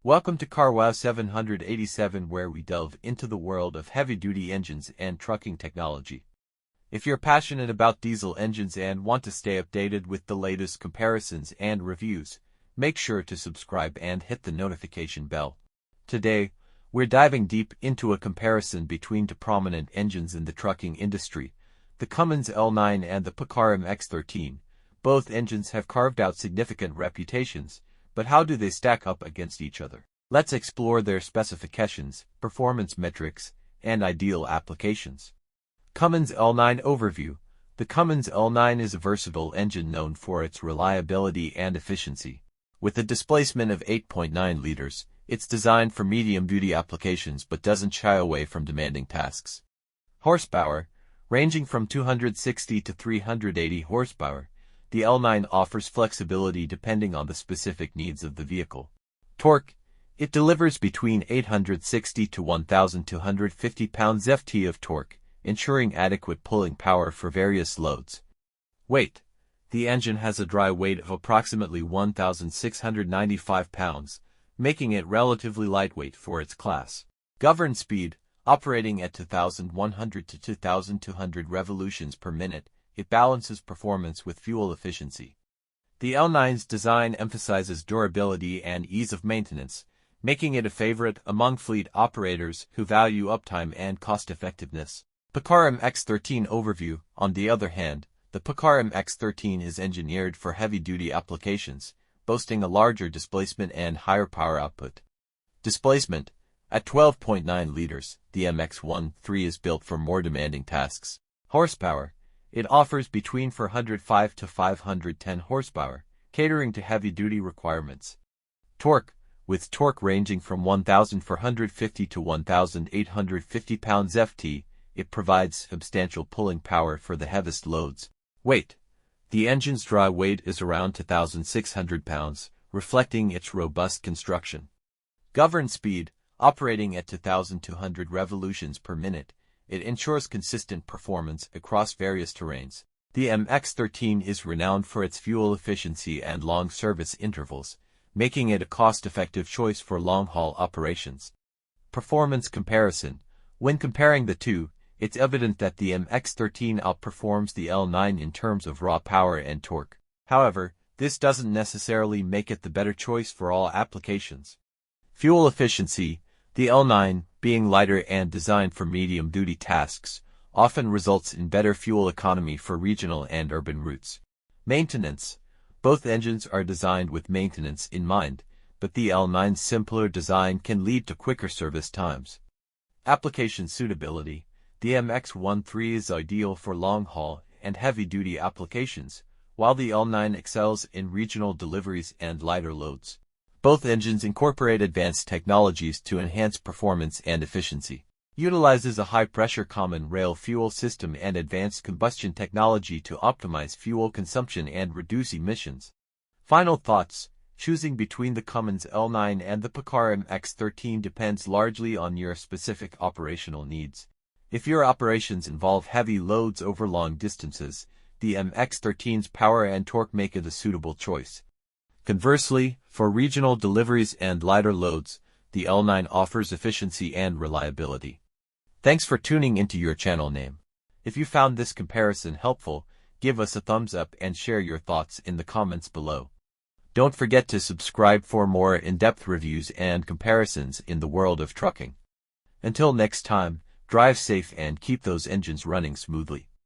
Welcome to CarWow 787, where we delve into the world of heavy-duty engines and trucking technology. If you're passionate about diesel engines and want to stay updated with the latest comparisons and reviews, make sure to subscribe and hit the notification bell. Today, we're diving deep into a comparison between two prominent engines in the trucking industry, the Cummins L9 and the Paccar MX-20. Both engines have carved out significant reputations, but how do they stack up against each other? Let's explore their specifications, performance metrics, and ideal applications. Cummins L9 Overview. The Cummins L9 is a versatile engine known for its reliability and efficiency. With a displacement of 8.9 liters, it's designed for medium-duty applications but doesn't shy away from demanding tasks. Horsepower. Ranging from 260 to 380 horsepower, the L9 offers flexibility depending on the specific needs of the vehicle. Torque. It delivers between 860 to 1,250 pounds-ft of torque, ensuring adequate pulling power for various loads. Weight. The engine has a dry weight of approximately 1,695 pounds, making it relatively lightweight for its class. Governed speed. Operating at 2,100 to 2,200 revolutions per minute, it balances performance with fuel efficiency. The L9's design emphasizes durability and ease of maintenance, making it a favorite among fleet operators who value uptime and cost-effectiveness. Paccar MX-20 Overview. On the other hand, the Paccar MX-20 is engineered for heavy-duty applications, boasting a larger displacement and higher power output. Displacement. At 12.9 liters, the MX-13 is built for more demanding tasks. Horsepower. It offers between 405 to 510 horsepower, catering to heavy-duty requirements. Torque. With torque ranging from 1,450 to 1,850 pounds-ft, it provides substantial pulling power for the heaviest loads. Weight. The engine's dry weight is around 2,600 pounds, reflecting its robust construction. Governed speed. Operating at 2,200 revolutions per minute, it ensures consistent performance across various terrains. The MX-13 is renowned for its fuel efficiency and long service intervals, making it a cost-effective choice for long-haul operations. Performance comparison. When comparing the two, it's evident that the MX-13 outperforms the L9 in terms of raw power and torque. However, this doesn't necessarily make it the better choice for all applications. Fuel efficiency. The L9, being lighter and designed for medium-duty tasks, often results in better fuel economy for regional and urban routes. Maintenance. Both engines are designed with maintenance in mind, but the L9's simpler design can lead to quicker service times. Application suitability. The MX-13 is ideal for long-haul and heavy-duty applications, while the L9 excels in regional deliveries and lighter loads. Both engines incorporate advanced technologies to enhance performance and efficiency. Utilizes a high-pressure common rail fuel system and advanced combustion technology to optimize fuel consumption and reduce emissions. Final thoughts. Choosing between the Cummins L9 and the Paccar MX-13 depends largely on your specific operational needs. If your operations involve heavy loads over long distances, the MX-13's power and torque make it a suitable choice. Conversely, for regional deliveries and lighter loads, the L9 offers efficiency and reliability. Thanks for tuning into your channel name. If you found this comparison helpful, give us a thumbs up and share your thoughts in the comments below. Don't forget to subscribe for more in-depth reviews and comparisons in the world of trucking. Until next time, drive safe and keep those engines running smoothly.